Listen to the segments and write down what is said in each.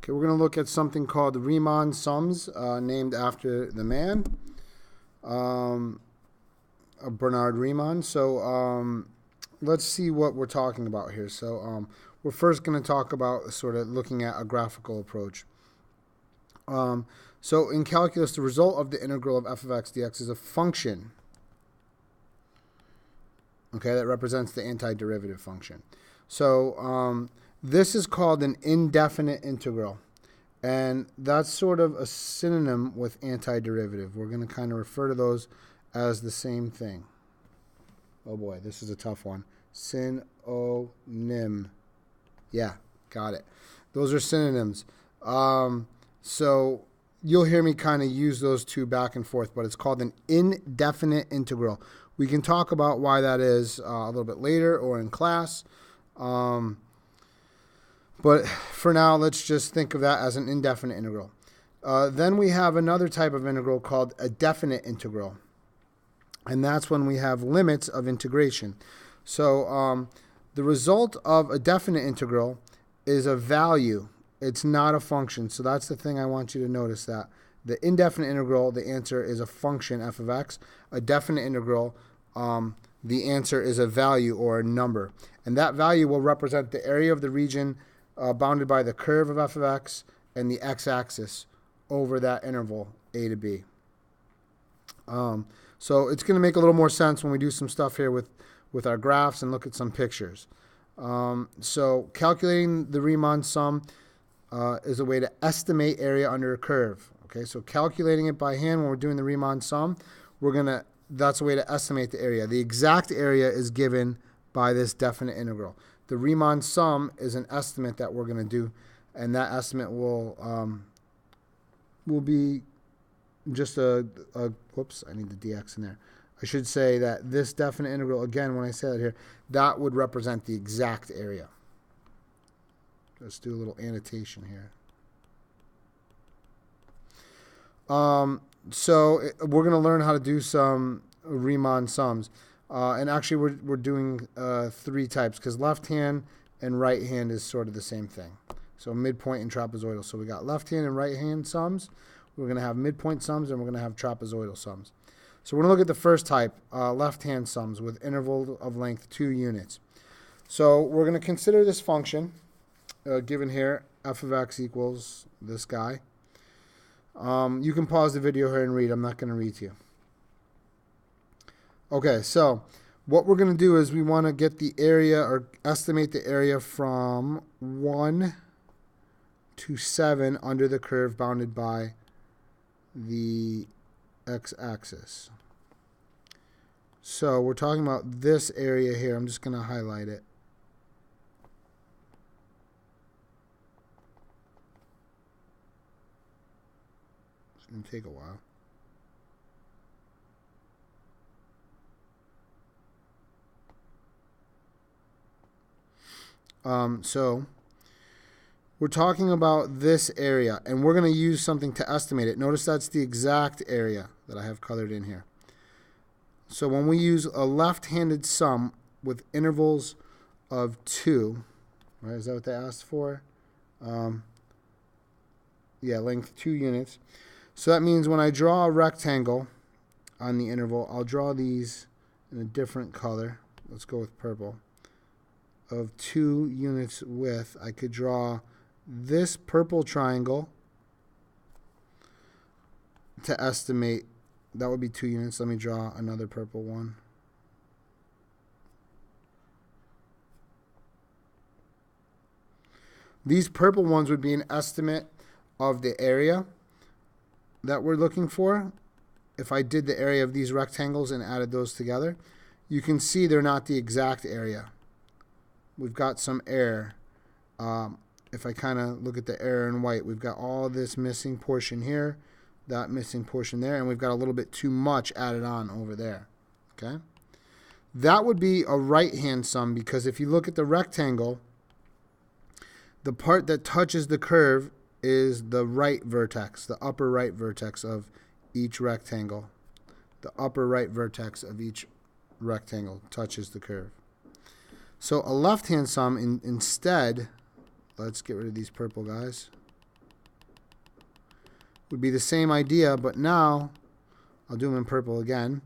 Okay, we're going to look at something called Riemann sums, named after the man, Bernard Riemann. So let's see what we're talking about here. So we're first going to talk about sort of looking at a graphical approach. So in calculus, the result of the integral of f of x dx is a function, okay, that represents the antiderivative function. So this is called an indefinite integral, and that's sort of a synonym with antiderivative. We're going to kind of refer to those as the same thing. Oh boy, this is a tough one. Synonym. Yeah, got it. Those are synonyms. So you'll hear me kind of use those two back and forth, but it's called an indefinite integral. We can talk about why that is a little bit later or in class. But for now, let's just think of that as an indefinite integral. Then we have another type of integral called a definite integral. And that's when we have limits of integration. So the result of a definite integral is a value. It's not a function. So that's the thing I want you to notice, that the indefinite integral, the answer is a function, f of x. A definite integral, the answer is a value or a number. And that value will represent the area of the region bounded by the curve of f of x and the x-axis over that interval a to b. So it's going to make a little more sense when we do some stuff here with our graphs and look at some pictures. So calculating the Riemann sum is a way to estimate area under a curve. Okay, so calculating it by hand when we're doing the Riemann sum, that's a way to estimate the area. The exact area is given by this definite integral. The Riemann sum is an estimate that we're going to do, and that estimate will be just whoops, I need the dx in there. I should say that this definite integral, again, when I say that here, that would represent the exact area. Let's do a little annotation here. So we're going to learn how to do some Riemann sums. And actually, we're doing three types, because left hand and right hand is sort of the same thing. So midpoint and trapezoidal. So we got left hand and right hand sums. We're going to have midpoint sums, and we're going to have trapezoidal sums. So we're going to look at the first type, left hand sums with interval of length 2 units. So we're going to consider this function given here, f of x equals this guy. You can pause the video here and read. I'm not going to read to you. Okay, so what we're going to do is we want to get the area, or estimate the area from 1 to 7 under the curve bounded by the x-axis. So we're talking about this area here. I'm just going to highlight it. It's going to take a while. So we're talking about this area, and we're going to use something to estimate it. Notice that's the exact area that I have colored in here. So when we use a left-handed sum with intervals of 2, right? Is that what they asked for? Yeah, length 2 units. So that means when I draw a rectangle on the interval, I'll draw these in a different color. Let's go with purple. Of 2 units width, I could draw this purple triangle to estimate. That would be 2 units. Let me draw another purple one. These purple ones would be an estimate of the area that we're looking for. If I did the area of these rectangles and added those together, you can see they're not the exact area. We've got some error. If I kind of look at the error in white, we've got all this missing portion here, that missing portion there, and we've got a little bit too much added on over there. Okay? That would be a right-hand sum, because if you look at the rectangle, the part that touches the curve is the right vertex, the upper right vertex of each rectangle. The upper right vertex of each rectangle touches the curve. So a left-hand sum, instead, let's get rid of these purple guys. would be the same idea, but now I'll do them in purple again.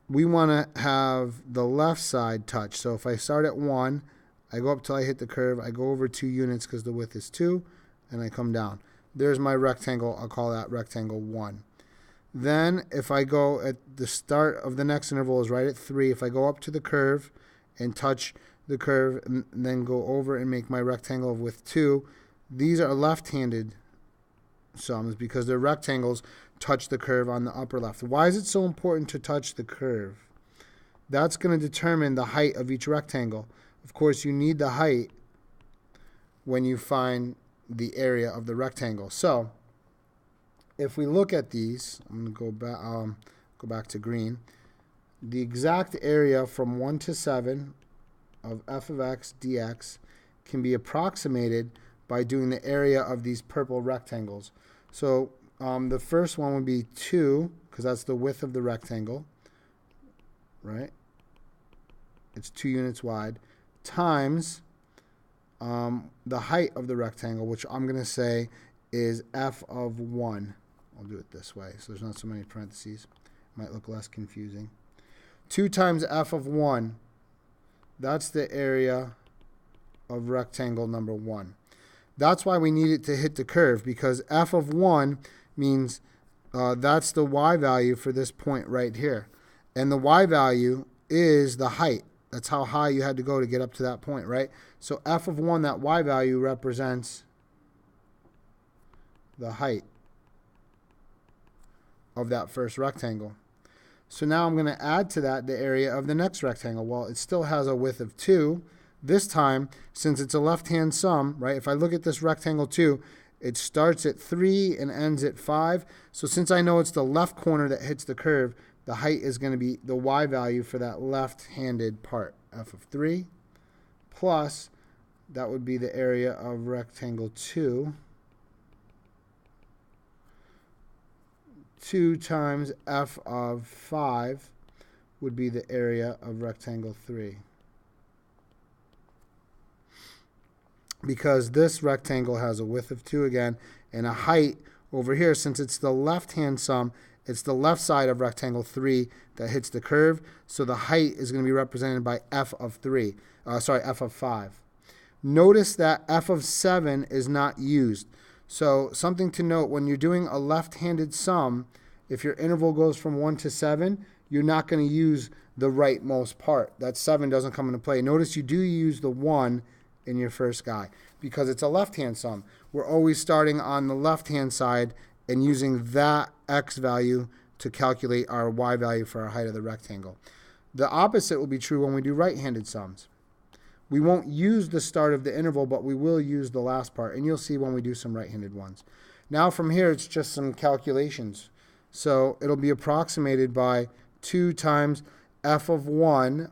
We want to have the left side touch. So if I start at 1, I go up till I hit the curve, I go over 2 units because the width is 2, and I come down. There's my rectangle. I'll call that rectangle 1. Then if I go at the start of the next interval is right at 3, if I go up to the curve and touch the curve and then go over and make my rectangle of width 2, these are left-handed sums because they're rectangles touch the curve on the upper left. Why is it so important to touch the curve? That's going to determine the height of each rectangle. Of course, you need the height when you find the area of the rectangle. So if we look at these, I'm going to go back to green. The exact area from 1 to 7 of f of x dx can be approximated by doing the area of these purple rectangles. So the first one would be 2, because that's the width of the rectangle, right? It's 2 units wide, times the height of the rectangle, which I'm going to say is f of 1. I'll do it this way, so there's not so many parentheses. Might look less confusing. 2 times f of 1, that's the area of rectangle number 1. That's why we need it to hit the curve, because f of 1 means that's the y value for this point right here. And the y value is the height. That's how high you had to go to get up to that point, right? So f of 1, that y value represents the height of that first rectangle. So now I'm going to add to that the area of the next rectangle. Well, it still has a width of 2. This time, since it's a left-hand sum, right, if I look at this rectangle 2, it starts at 3 and ends at 5. So since I know it's the left corner that hits the curve, the height is going to be the y value for that left-handed part, f of 3, plus that would be the area of rectangle 2. 2 times f of 5 would be the area of rectangle 3. Because this rectangle has a width of 2 again, and a height over here, since it's the left-hand sum, it's the left side of rectangle 3 that hits the curve, so the height is going to be represented by f of 5. Notice that f of 7 is not used. So something to note, when you're doing a left-handed sum, if your interval goes from 1 to 7, you're not going to use the rightmost part. That 7 doesn't come into play. Notice you do use the 1 in your first guy because it's a left-hand sum. We're always starting on the left-hand side and using that x value to calculate our y value for our height of the rectangle. The opposite will be true when we do right-handed sums. We won't use the start of the interval, but we will use the last part, and you'll see when we do some right-handed ones. Now from here, it's just some calculations. So it'll be approximated by 2 times f of 1.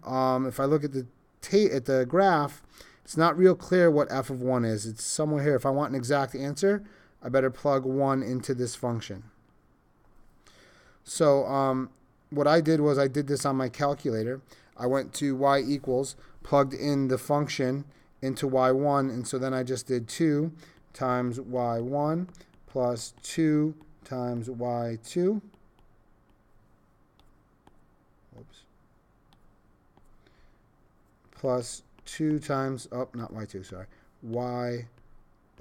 If I look at the graph, it's not real clear what f of 1 is. It's somewhere here. If I want an exact answer, I better plug 1 into this function. So what I did was I did this on my calculator. I went to y equals, plugged in the function into y1, and so then I just did 2 times y1 plus 2 times y2. Oops. Plus 2 times, not y2, sorry, y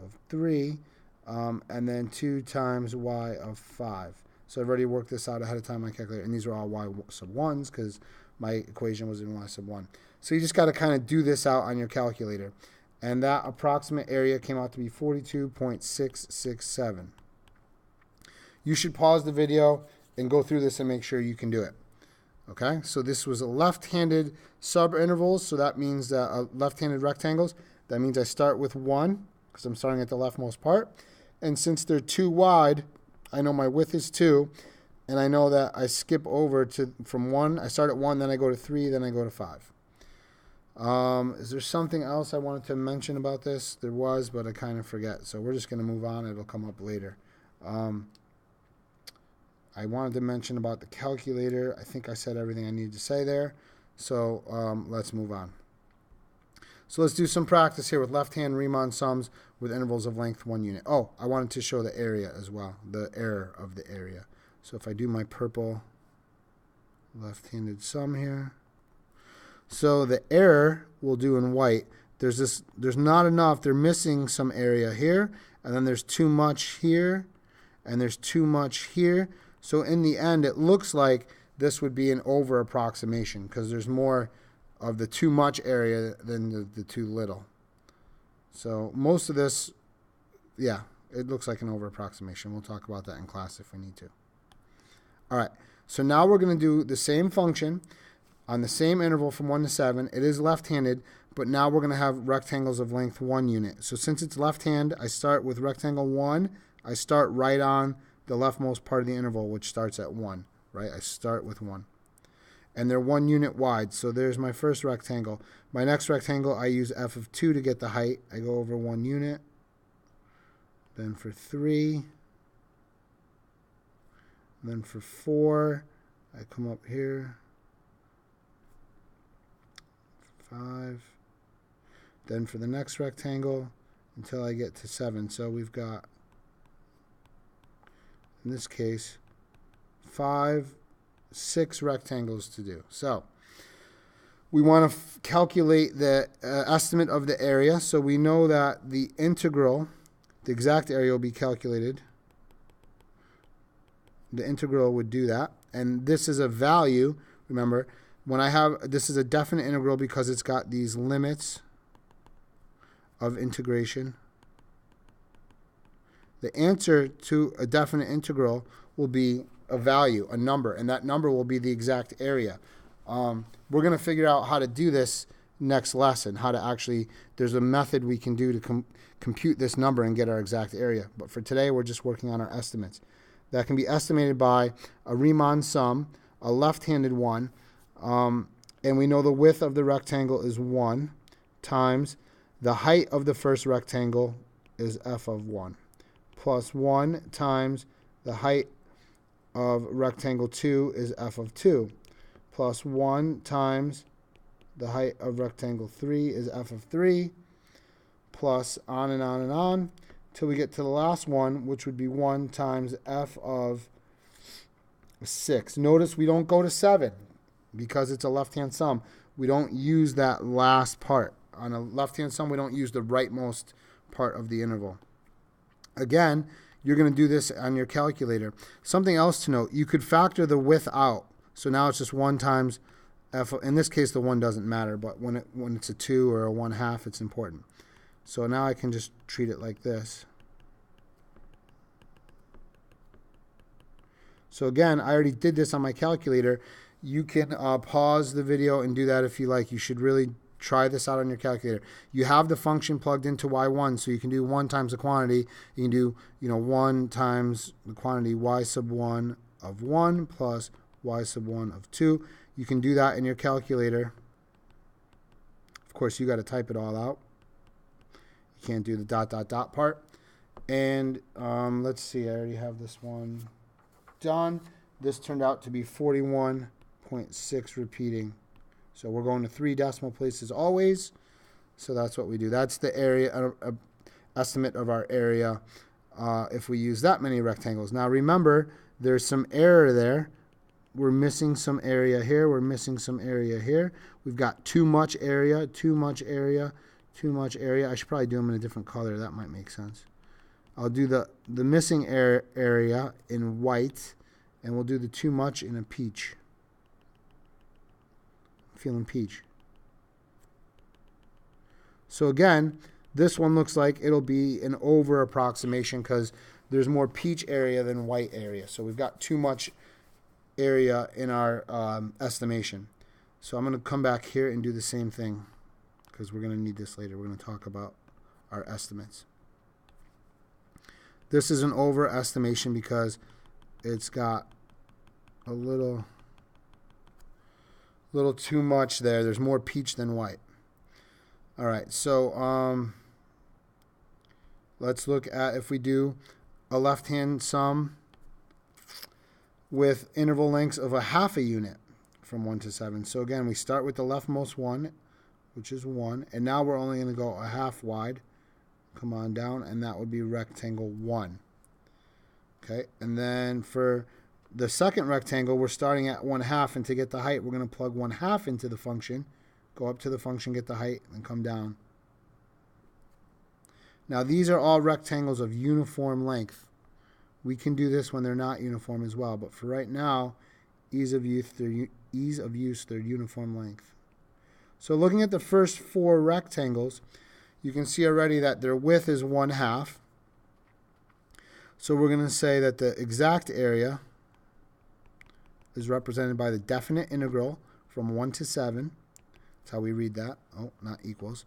of 3, and then 2 times y of 5. So I've already worked this out ahead of time on my calculator, and these are all y sub 1s because my equation was in y sub 1. So you just got to kind of do this out on your calculator. And that approximate area came out to be 42.667. You should pause the video and go through this and make sure you can do it. Okay, so this was a left-handed sub-intervals, so that means left-handed rectangles. That means I start with 1 because I'm starting at the leftmost part. And since they're 2 wide, I know my width is 2, and I know that I skip over from 1. I start at 1, then I go to 3, then I go to 5. Is there something else I wanted to mention about this? There was, but I kind of forget. So we're just going to move on. It'll come up later. I wanted to mention about the calculator. I think I said everything I needed to say there. So let's move on. So let's do some practice here with left-hand Riemann sums with intervals of length 1 unit. Oh, I wanted to show the area as well, the error of the area. So if I do my purple left-handed sum here, so the error we'll do in white. There's not enough. They're missing some area here, and then there's too much here, and there's too much here. So in the end, it looks like this would be an over approximation because there's more of the too much area than the too little. So most of this, yeah, it looks like an over approximation. We'll talk about that in class if we need to. All right, so now we're going to do the same function on the same interval from 1 to 7. It is left-handed, but now we're going to have rectangles of length 1 unit. So since it's left-hand, I start with rectangle 1. I start right on the leftmost part of the interval, which starts at 1, right? I start with 1. And they're 1 unit wide, so there's my first rectangle. My next rectangle, I use f of 2 to get the height. I go over 1 unit. Then for 3. Then for 4, I come up here. 5. Then for the next rectangle until I get to 7. So we've got, in this case, 6 rectangles to do. So we want to calculate the estimate of the area. So we know that the integral, the exact area will be calculated. The integral would do that. And this is a value. Remember, when I have, this is a definite integral because it's got these limits of integration. The answer to a definite integral will be a value, a number, and that number will be the exact area. We're going to figure out how to do this next lesson, how to actually, there's a method we can do to compute this number and get our exact area. But for today, we're just working on our estimates. That can be estimated by a Riemann sum, a left-handed one, and we know the width of the rectangle is 1 times the height of the first rectangle is f of 1 plus 1 times the height of rectangle 2 is f of 2 plus 1 times the height of rectangle 3 is f of 3 plus on and on and on till we get to the last one, which would be 1 times f of 6. Notice we don't go to 7 because it's a left-hand sum. We don't use that last part. On a left-hand sum, we don't use the rightmost part of the interval. Again, you're going to do this on your calculator. Something else to note, you could factor the width out. So now it's just 1 times f. In this case, the 1 doesn't matter, but when it's a 2 or a 1/2, it's important. So now I can just treat it like this. So again, I already did this on my calculator. You can pause the video and do that if you like. You should really try this out on your calculator. You have the function plugged into y1, so you can do 1 times the quantity. You can do 1 times the quantity y sub 1 of 1 plus y sub 1 of 2. You can do that in your calculator. Of course, you got to type it all out. You can't do the ... part. And let's see, I already have this one done. This turned out to be 41.6 repeating. So we're going to 3 decimal places always. So that's what we do. That's the area estimate of our area if we use that many rectangles. Now remember, there's some error there. We're missing some area here. We're missing some area here. We've got too much area, too much area, too much area. I should probably do them in a different color. That might make sense. I'll do the missing area in white, and we'll do the too much in a peach. Feeling peach. So again, this one looks like it'll be an over approximation because there's more peach area than white area. So we've got too much area in our estimation. So I'm going to come back here and do the same thing because we're going to need this later. We're going to talk about our estimates. This is an overestimation because it's got a little too much there. There's more peach than white. All right, so let's look at if we do a left-hand sum with interval lengths of a half a unit from 1 to 7. So again, we start with the leftmost one, which is 1. And now we're only going to go a half wide. Come on down, and that would be rectangle 1. Okay, and then for the second rectangle, we're starting at 1/2, and to get the height, we're going to plug 1/2 into the function, go up to the function, get the height, and come down. Now, these are all rectangles of uniform length. We can do this when they're not uniform as well, but for right now, ease of use, they're uniform length. So looking at the first 4 rectangles, you can see already that their width is 1/2. So we're going to say that the exact area is represented by the definite integral from 1 to 7. That's how we read that. Oh, not equals.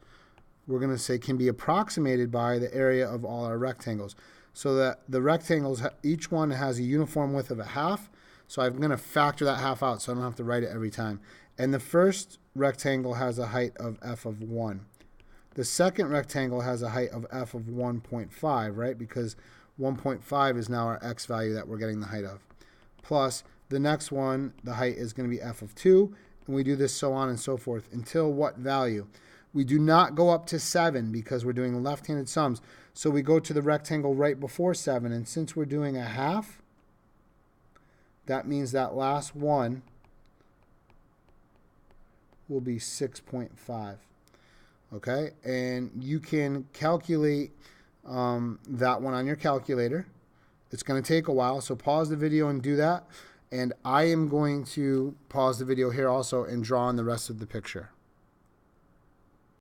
We're going to say can be approximated by the area of all our rectangles. So that the rectangles, each one has a uniform width of 1/2. So I'm going to factor that half out so I don't have to write it every time. And the first rectangle has a height of f of 1. The second rectangle has a height of f of 1.5, right? Because 1.5 is now our x value that we're getting the height of. Plus, the next one, the height is going to be f of 2. And we do this so on and so forth until what value? We do not go up to 7 because we're doing left-handed sums. So we go to the rectangle right before 7. And since we're doing a half, that means that last one will be 6.5. Okay, and you can calculate that one on your calculator. It's going to take a while, so pause the video and do that. And I am going to pause the video here also and draw on the rest of the picture.